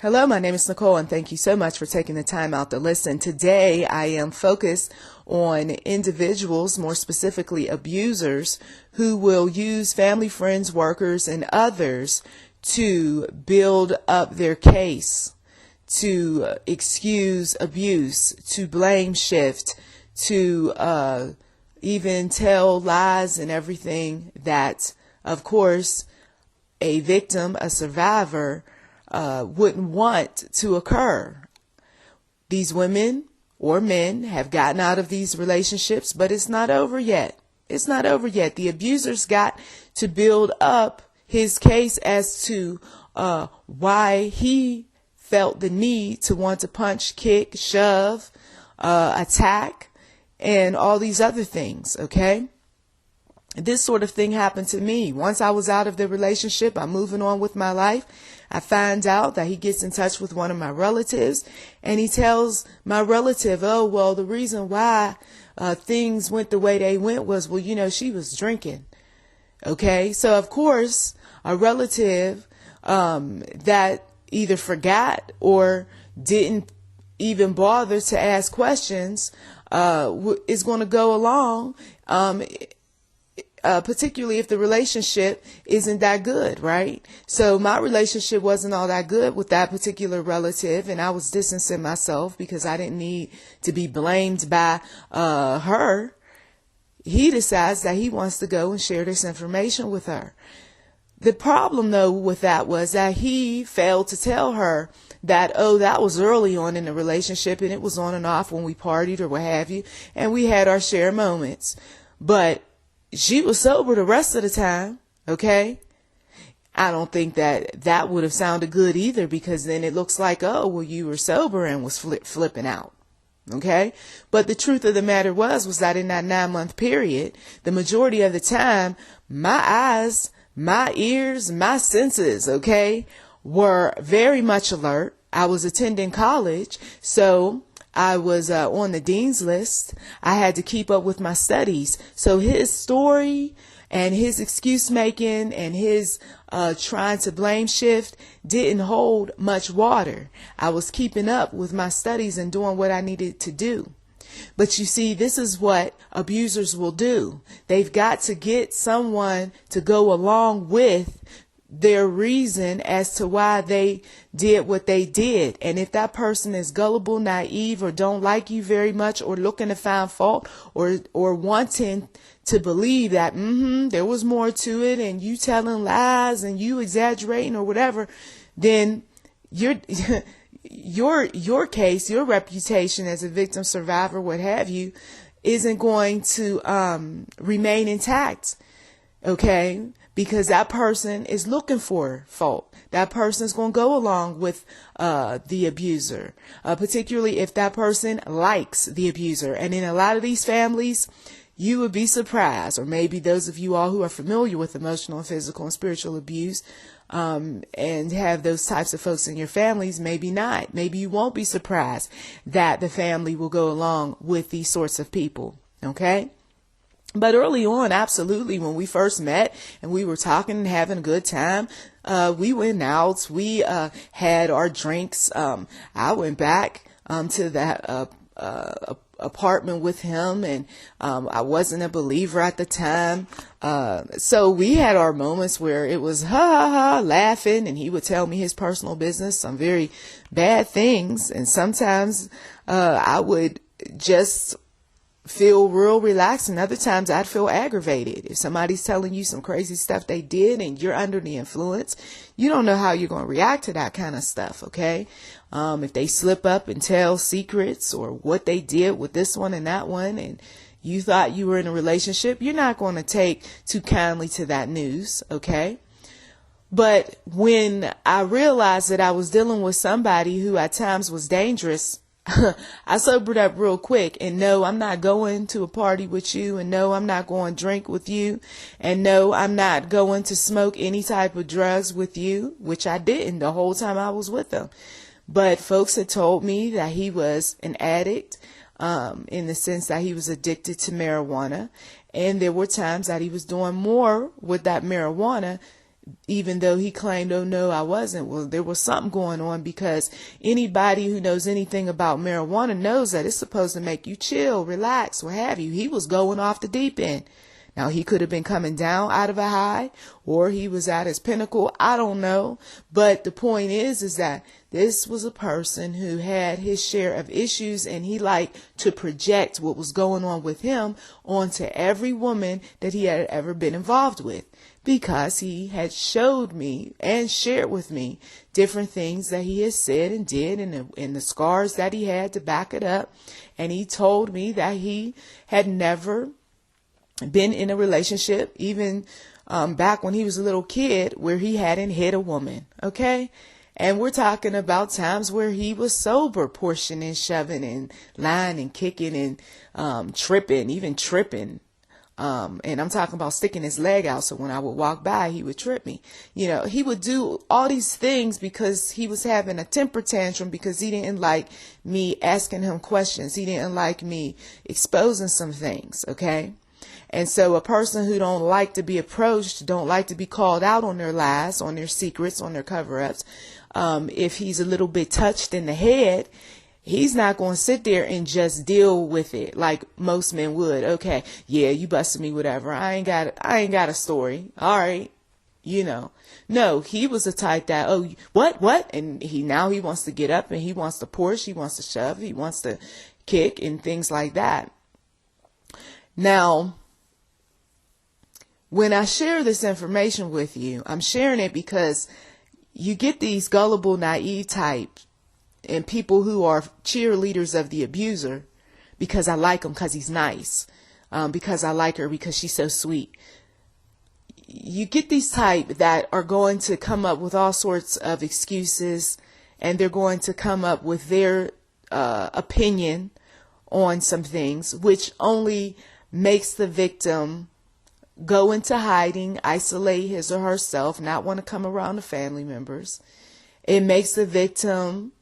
Hello, my name is Nicole, and thank you so much for taking the time out to listen. Today, I am focused on individuals, more specifically abusers, who will use family, friends, workers, and others to build up their case, to excuse abuse, to blame shift, to even tell lies and everything that, of course, a victim, a survivor, wouldn't want to occur. These women or men have gotten out of these relationships, but it's not over yet. It's not over yet. The abuser's got to build up his case as to why he felt the need to want to punch, kick, shove, attack, and all these other things, okay? This sort of thing happened to me. Once I was out of the relationship, I'm moving on with my life. I find out that he gets in touch with one of my relatives, and he tells my relative, oh, well, the reason why things went the way they went was, well, she was drinking. Okay, so of course, a relative that either forgot or didn't even bother to ask questions is going to go along, particularly if the relationship isn't that good, right? So my relationship wasn't all that good with that particular relative, and I was distancing myself because I didn't need to be blamed by her. He decides that he wants to go and share this information with her. The problem, though, with that was that he failed to tell her that, that was early on in the relationship, and it was on and off when we partied or what have you, and we had our share moments. But she was sober the rest of the time, okay? I don't think that would have sounded good either, because then it looks like, you were sober and was flipping out, okay? But the truth of the matter was that in that 9-month period, the majority of the time, my eyes, my ears, my senses, okay, were very much alert. I was attending college, so I was on the dean's list. I had to keep up with my studies. So his story and his excuse making and his trying to blame shift didn't hold much water. I was keeping up with my studies and doing what I needed to do. But you see, this is what abusers will do. They've got to get someone to go along with their reason as to why they did what they did. And if that person is gullible, naive, or don't like you very much, or looking to find fault, or wanting to believe that there was more to it, and you telling lies and you exaggerating or whatever, then your case, your reputation as a victim, survivor, what have you, isn't going to remain intact. Okay? Because that person is looking for fault. That person is going to go along with the abuser, particularly if that person likes the abuser. And in a lot of these families, you would be surprised, or maybe those of you all who are familiar with emotional, physical, and spiritual abuse and have those types of folks in your families, maybe not. Maybe you won't be surprised that the family will go along with these sorts of people. Okay? But early on, absolutely, when we first met and we were talking and having a good time, we went out, we had our drinks. I went back to that apartment with him, and I wasn't a believer at the time. So we had our moments where it was ha ha ha, laughing, and he would tell me his personal business, some very bad things. And sometimes I would just feel real relaxed, and other times I'd feel aggravated. If somebody's telling you some crazy stuff they did and you're under the influence, you don't know how you're going to react to that kind of stuff, okay? If they slip up and tell secrets or what they did with this one and that one, and you thought you were in a relationship, you're not going to take too kindly to that news, okay? But when I realized that I was dealing with somebody who at times was dangerous, I sobered up real quick, and no, I'm not going to a party with you, and no, I'm not going to drink with you, and no, I'm not going to smoke any type of drugs with you, which I didn't the whole time I was with him. But folks had told me that he was an addict, in the sense that he was addicted to marijuana, and there were times that he was doing more with that marijuana even though he claimed, oh no, I wasn't. Well, there was something going on, because anybody who knows anything about marijuana knows that it's supposed to make you chill, relax, what have you. He was going off the deep end. Now, he could have been coming down out of a high, or he was at his pinnacle. I don't know. But the point is that this was a person who had his share of issues, and he liked to project what was going on with him onto every woman that he had ever been involved with, because he had showed me and shared with me different things that he had said and did, and the scars that he had to back it up. And he told me that he had never been in a relationship, even back when he was a little kid, where he hadn't hit a woman. Okay. And we're talking about times where he was sober, pushing and shoving and lying and kicking and tripping. And I'm talking about sticking his leg out. So when I would walk by, he would trip me. He would do all these things because he was having a temper tantrum, because he didn't like me asking him questions. He didn't like me exposing some things. Okay. And so a person who don't like to be approached, don't like to be called out on their lies, on their secrets, on their cover-ups, if he's a little bit touched in the head, he's not going to sit there and just deal with it like most men would. Okay, yeah, you busted me, whatever. I ain't got a story. All right. No, he was the type that, oh, what? And now he wants to get up, and he wants to push, he wants to shove, he wants to kick and things like that. Now, when I share this information with you, I'm sharing it because you get these gullible, naive types and people who are cheerleaders of the abuser, because I like him because he's nice, because I like her because she's so sweet. You get these type that are going to come up with all sorts of excuses, and they're going to come up with their opinion on some things, which only makes the victim go into hiding, isolate his or herself, not want to come around the family members. It makes the victim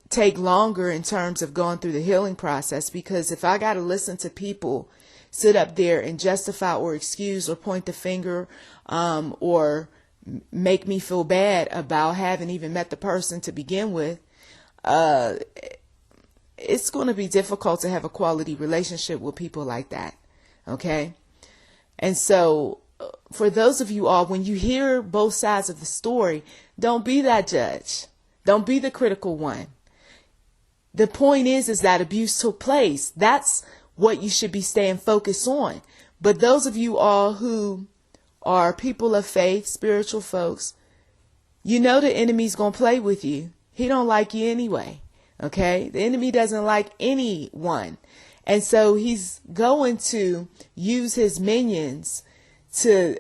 take longer in terms of going through the healing process, because if I got to listen to people sit up there and justify or excuse or point the finger or make me feel bad about having even met the person to begin with, it's going to be difficult to have a quality relationship with people like that. Okay. And so for those of you all, when you hear both sides of the story, don't be that judge. Don't be the critical one. The point is that abuse took place. That's what you should be staying focused on. But those of you all who are people of faith, spiritual folks, the enemy's going to play with you. He don't like you anyway. Okay. The enemy doesn't like anyone. And so he's going to use his minions to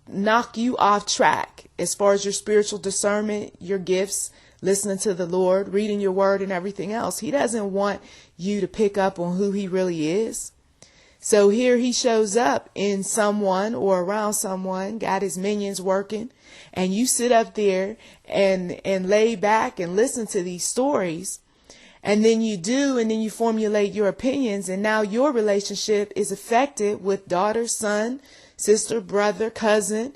knock you off track as far as your spiritual discernment, your gifts, listening to the Lord, reading your word and everything else. He doesn't want you to pick up on who he really is. So here he shows up in someone or around someone, got his minions working, and you sit up there and lay back and listen to these stories. And then you formulate your opinions, and now your relationship is affected with daughter, son, sister, brother, cousin,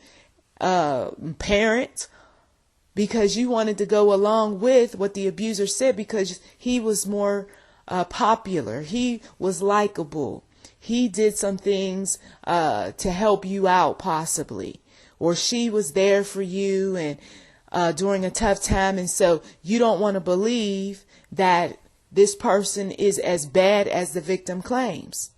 parent, because you wanted to go along with what the abuser said because he was more popular. He was likable. He did some things to help you out possibly, or she was there for you and during a tough time. And so you don't want to believe that this person is as bad as the victim claims.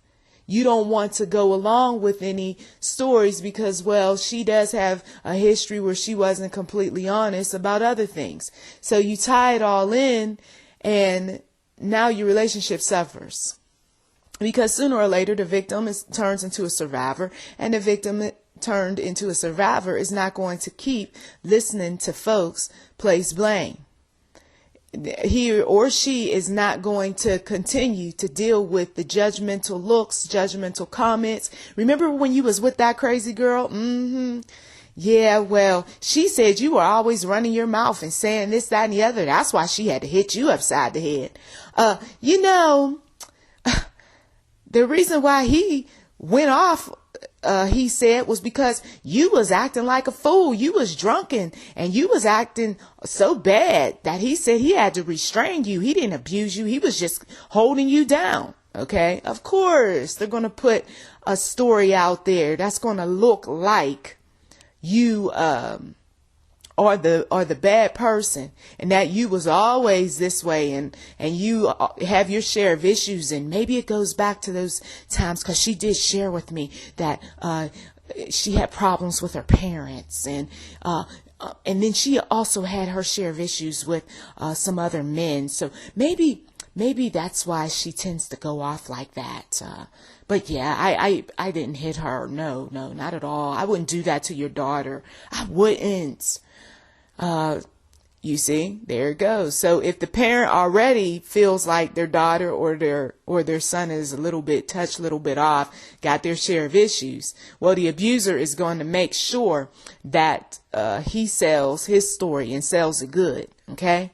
You don't want to go along with any stories because, well, she does have a history where she wasn't completely honest about other things. So you tie it all in, and now your relationship suffers. Because sooner or later, the victim turns into a survivor, and the victim turned into a survivor is not going to keep listening to folks place blame. He or she is not going to continue to deal with the judgmental looks, judgmental comments. Remember when you was with that crazy girl? Yeah, well, she said you were always running your mouth and saying this, that, and the other. That's why she had to hit you upside the head. The reason why he went off he said was because you was acting like a fool. You was drunken and you was acting so bad that he said he had to restrain you. He didn't abuse you. He was just holding you down. Okay. Of course, they're going to put a story out there that's going to look like you, or the bad person, and that you was always this way, and you have your share of issues. And maybe it goes back to those times, because she did share with me that she had problems with her parents, and then she also had her share of issues with some other men. So maybe that's why she tends to go off like that. But yeah, I didn't hit her. No, not at all. I wouldn't do that to your daughter. I wouldn't. You see, there it goes. So if the parent already feels like their daughter or their son is a little bit touched, a little bit off, got their share of issues, well, the abuser is going to make sure that he sells his story and sells it good. Okay.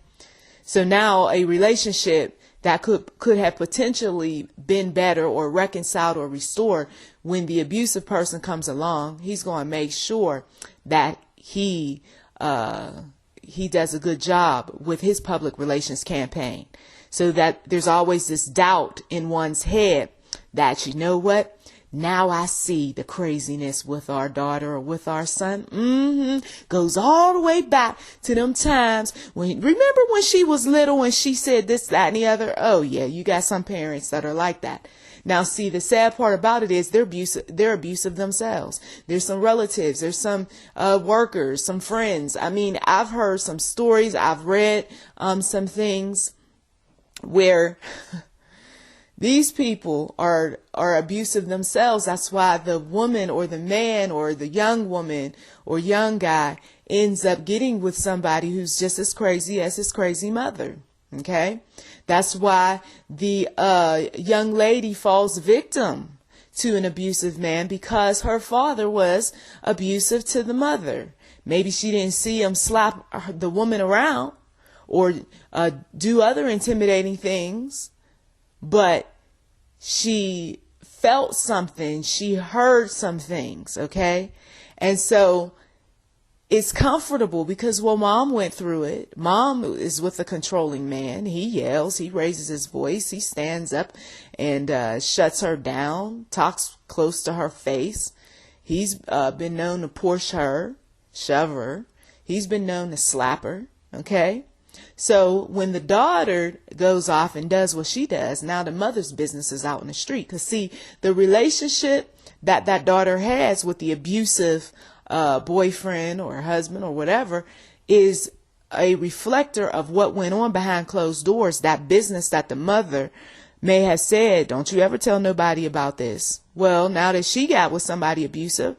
So now a relationship that could have potentially been better or reconciled or restored, when the abusive person comes along, he's going to make sure that he does a good job with his public relations campaign, so that there's always this doubt in one's head that, you know what, now I see the craziness with our daughter or with our son. Goes all the way back to them times remember when she was little and she said this, that, and the other. Oh yeah, you got some parents that are like that. Now, see, the sad part about it is they're abusive themselves. There's some relatives, there's some workers, some friends. I mean, I've heard some stories, I've read some things where these people are abusive themselves. That's why the woman or the man or the young woman or young guy ends up getting with somebody who's just as crazy as his crazy mother. Okay. That's why the young lady falls victim to an abusive man, because her father was abusive to the mother. Maybe she didn't see him slap the woman around or do other intimidating things, but she felt something. She heard some things. Okay. And so it's comfortable because, well, mom went through it. Mom is with a controlling man. He yells, he raises his voice, he stands up and shuts her down, talks close to her face. He's been known to push her, shove her. He's been known to slap her. Okay. So when the daughter goes off and does what she does, now the mother's business is out in the street. Because, see, the relationship that daughter has with the abusive boyfriend or husband or whatever is a reflector of what went on behind closed doors. That business that the mother may have said, don't you ever tell nobody about this. Well, now that she got with somebody abusive,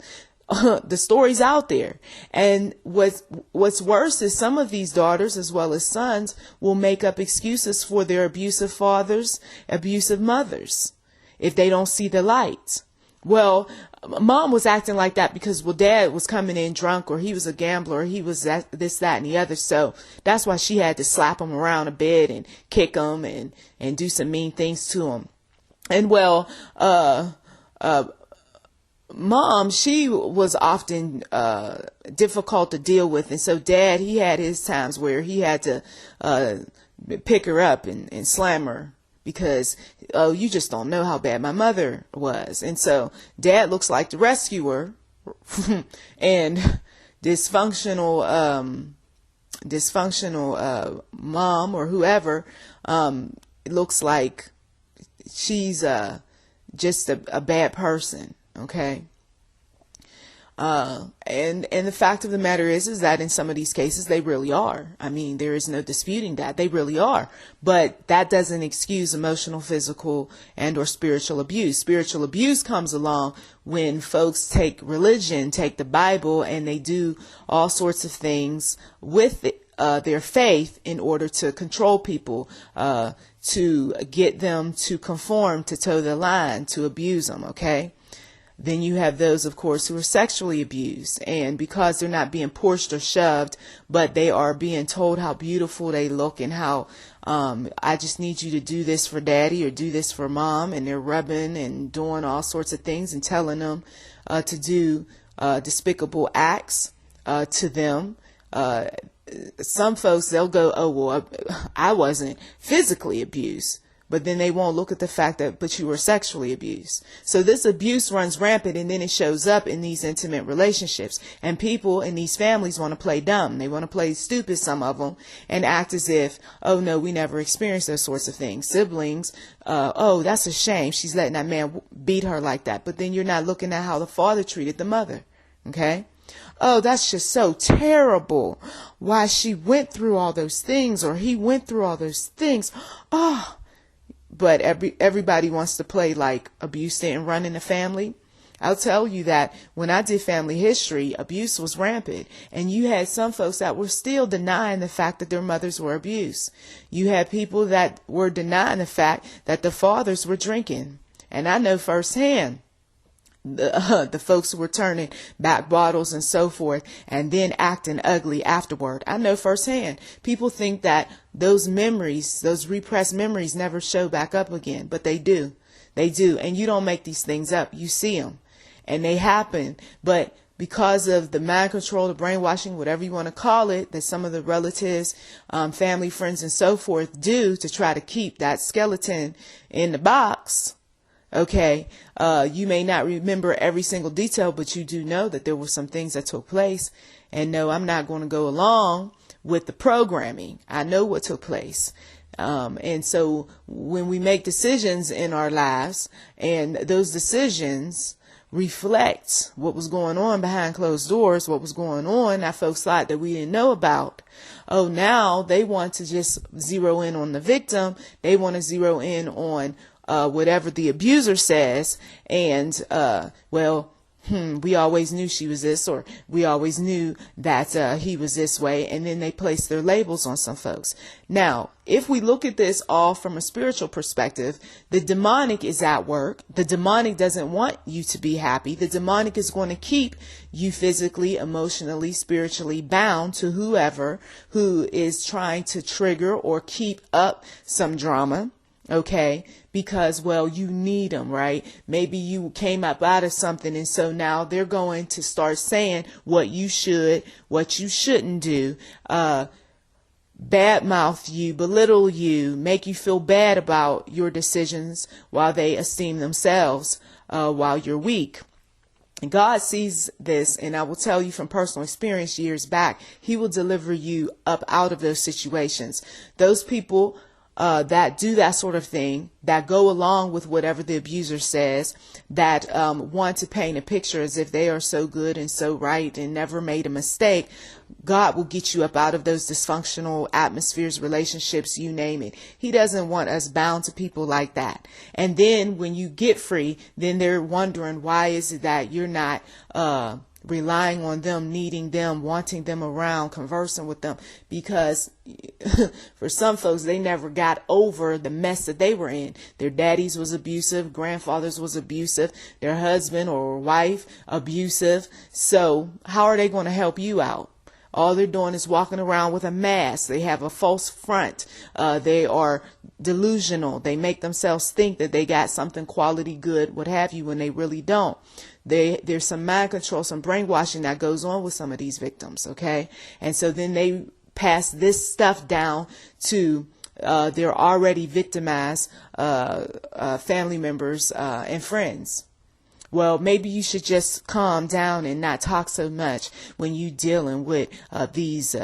the story's out there. And what's worse is some of these daughters as well as sons will make up excuses for their abusive fathers, abusive mothers, if they don't see the light. Well, mom was acting like that because, well, dad was coming in drunk, or he was a gambler, or he was this, that, and the other. So that's why she had to slap him around a bed and kick him and do some mean things to him. And well, mom, she was often difficult to deal with. And so dad, he had his times where he had to pick her up and slam her. Because, oh, you just don't know how bad my mother was. And so dad looks like the rescuer and dysfunctional mom or whoever looks like she's just a bad person. Okay. And the fact of the matter is that in some of these cases, they really are. I mean, there is no disputing that they really are, but that doesn't excuse emotional, physical, and or spiritual abuse. Spiritual abuse comes along when folks take religion, take the Bible, and they do all sorts of things with their faith in order to control people, to get them to conform, to toe the line, to abuse them. Okay. Then you have those, of course, who are sexually abused, and because they're not being pushed or shoved, but they are being told how beautiful they look and how I just need you to do this for daddy or do this for mom, and they're rubbing and doing all sorts of things and telling them to do despicable acts to them. Some folks, they'll go, oh, well, I wasn't physically abused. But then they won't look at the fact that, but you were sexually abused. So this abuse runs rampant, and then it shows up in these intimate relationships. And people in these families want to play dumb. They want to play stupid, some of them, and act as if, oh no, we never experienced those sorts of things. Siblings, oh, that's a shame. She's letting that man beat her like that. But then you're not looking at how the father treated the mother. Okay? Oh, that's just so terrible. Why she went through all those things, or he went through all those things. Oh. But everybody wants to play like abuse didn't run in the family. I'll tell you that when I did family history, abuse was rampant. And you had some folks that were still denying the fact that their mothers were abused. You had people that were denying the fact that the fathers were drinking. And I know firsthand the folks who were turning back bottles and so forth, and then acting ugly afterward. I know firsthand. People think that those memories, those repressed memories, never show back up again, but they do. They do. And you don't make these things up. You see them, and they happen. But because of the mind control, the brainwashing, whatever you want to call it, that some of the relatives, family, friends, and so forth do to try to keep that skeleton in the box. Okay, you may not remember every single detail, but you do know that there were some things that took place. And no, I'm not going to go along with the programming. I know what took place. And so when we make decisions in our lives, and those decisions reflect what was going on behind closed doors, what was going on that folks thought that we didn't know about. Oh, now they want to just zero in on the victim. They want to zero in on whatever the abuser says, and we always knew she was this, or we always knew that he was this way, and then they place their labels on some folks. Now, if we look at this all from a spiritual perspective, the demonic is at work. The demonic doesn't want you to be happy. The demonic is going to keep you physically, emotionally, spiritually bound to whoever who is trying to trigger or keep up some drama. Okay, because, well, you need them, right? Maybe you came up out of something, and so now they're going to start saying what you should, what you shouldn't do, badmouth you, belittle you, make you feel bad about your decisions while they esteem themselves while you're weak. And God sees this, and I will tell you from personal experience years back, He will deliver you up out of those situations. Those people that do that sort of thing, that go along with whatever the abuser says, that want to paint a picture as if they are so good and so right and never made a mistake, God will get you up out of those dysfunctional atmospheres, relationships, you name it. He doesn't want us bound to people like that. And then when you get free, then they're wondering, why is it that you're not relying on them, needing them, wanting them around, conversing with them? Because for some folks, they never got over the mess that they were in. Their daddies was abusive, grandfathers was abusive, their husband or wife abusive. So how are they going to help you out? All they're doing is walking around with a mask. They have a false front. They are delusional. They make themselves think that they got something quality, good, what have you, when they really don't. There's some mind control, some brainwashing that goes on with some of these victims, okay? And so then they pass this stuff down to their already victimized family members and friends. Well, maybe you should just calm down and not talk so much when you dealing with these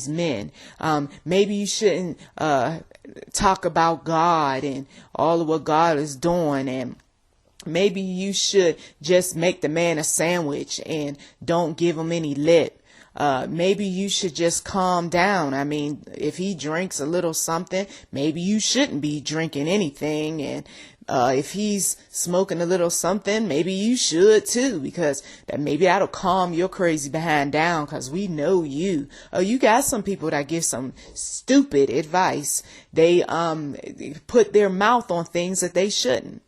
men. Maybe you shouldn't talk about God and all of what God is doing, and maybe you should just make the man a sandwich and don't give him any lip. Maybe you should just calm down. I mean, if he drinks a little something, maybe you shouldn't be drinking anything. And if he's smoking a little something, maybe you should too, because maybe that'll calm your crazy behind down, because we know you. Oh, you got some people that give some stupid advice. They put their mouth on things that they shouldn't.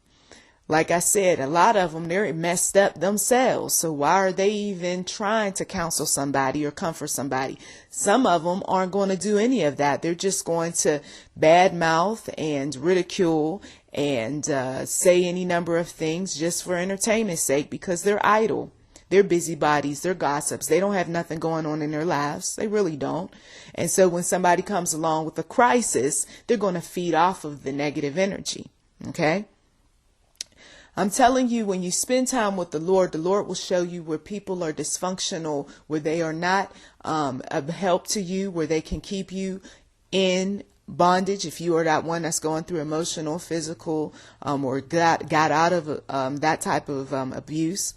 like I said, a lot of them, they're messed up themselves. So why are they even trying to counsel somebody or comfort somebody? Some of them aren't going to do any of that. They're just going to badmouth and ridicule and say any number of things just for entertainment's sake, because they're idle. They're busybodies. They're gossips. They don't have nothing going on in their lives. They really don't. And so when somebody comes along with a crisis, they're going to feed off of the negative energy. Okay? I'm telling you, when you spend time with the Lord will show you where people are dysfunctional, where they are not of help to you, where they can keep you in bondage. If you are that one that's going through emotional, physical, or got out of that type of abuse,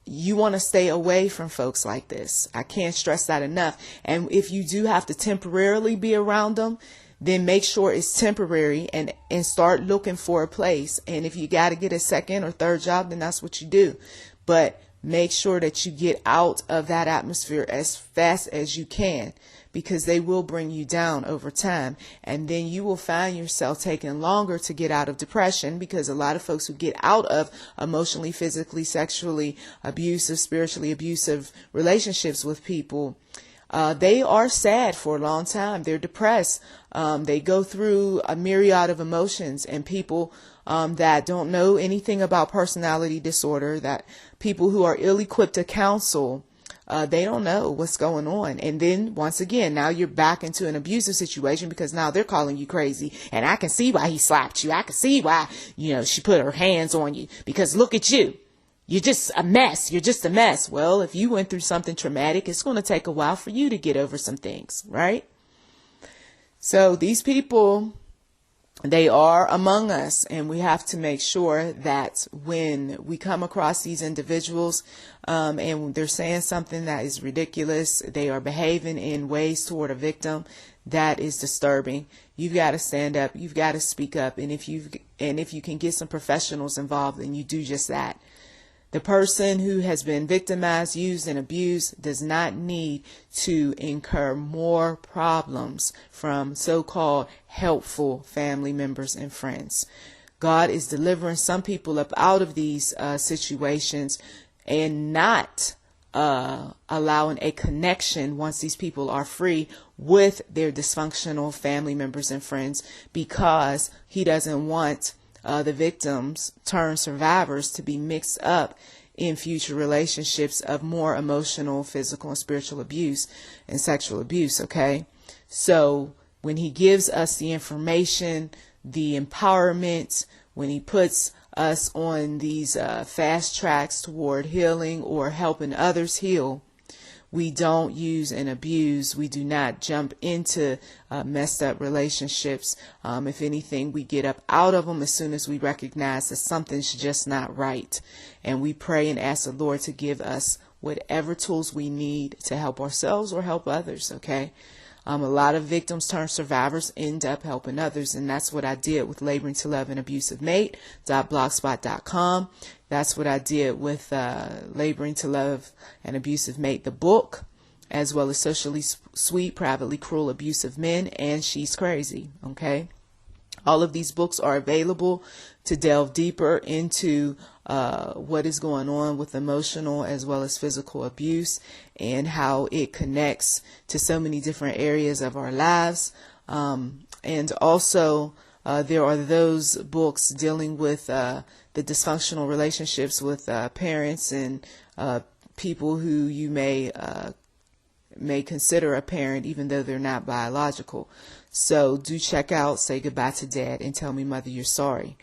you want to stay away from folks like this. I can't stress that enough. And if you do have to temporarily be around them, then make sure it's temporary and start looking for a place. And if you got to get a second or third job, then that's what you do. But make sure that you get out of that atmosphere as fast as you can, because they will bring you down over time. And then you will find yourself taking longer to get out of depression, because a lot of folks who get out of emotionally, physically, sexually abusive, spiritually abusive relationships with people, they are sad for a long time. They're depressed. They go through a myriad of emotions, and people that don't know anything about personality disorder, that people who are ill-equipped to counsel, they don't know what's going on. And then once again, now you're back into an abusive situation, because now they're calling you crazy. And I can see why he slapped you. I can see why, she put her hands on you, because look at you. You're just a mess. You're just a mess. Well, if you went through something traumatic, it's going to take a while for you to get over some things, right? So these people, they are among us, and we have to make sure that when we come across these individuals, and they're saying something that is ridiculous, they are behaving in ways toward a victim that is disturbing, you've got to stand up. You've got to speak up. And if you can get some professionals involved, then you do just that. The person who has been victimized, used, and abused does not need to incur more problems from so-called helpful family members and friends. God is delivering some people up out of these situations, and not allowing a connection once these people are free with their dysfunctional family members and friends, because he doesn't want the victims turned survivors to be mixed up in future relationships of more emotional, physical, and spiritual abuse and sexual abuse. Okay. So when he gives us the information, the empowerment, when he puts us on these fast tracks toward healing or helping others heal, we don't use and abuse. We do not jump into messed up relationships. If anything, we get up out of them as soon as we recognize that something's just not right. And we pray and ask the Lord to give us whatever tools we need to help ourselves or help others. Okay. A lot of victims turn survivors end up helping others. And that's what I did with Laboring to Love an Abusive Mate.blogspot.com. That's what I did with Laboring to Love an Abusive Mate, the book, as well as Socially Sweet, Privately Cruel, Abusive Men, and She's Crazy. Okay. All of these books are available to delve deeper into what is going on with emotional as well as physical abuse, and how it connects to so many different areas of our lives. And also, there are those books dealing with the dysfunctional relationships with parents and people who you may consider a parent, even though they're not biological. So do check out Say Goodbye to Dad and Tell Me Mother You're Sorry.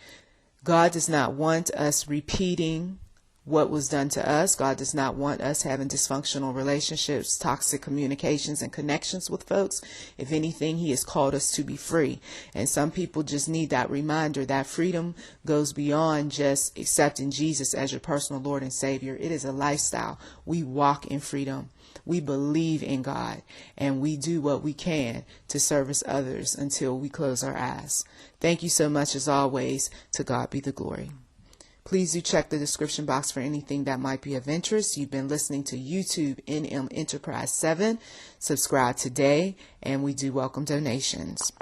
God does not want us repeating what was done to us. God does not want us having dysfunctional relationships, toxic communications, and connections with folks. If anything, he has called us to be free. And some people just need that reminder that freedom goes beyond just accepting Jesus as your personal Lord and Savior. It is a lifestyle. We walk in freedom. We believe in God, and we do what we can to service others until we close our eyes. Thank you so much, as always. To God be the glory. Please do check the description box for anything that might be of interest. You've been listening to YouTube NM Enterprise 7. Subscribe today, and we do welcome donations.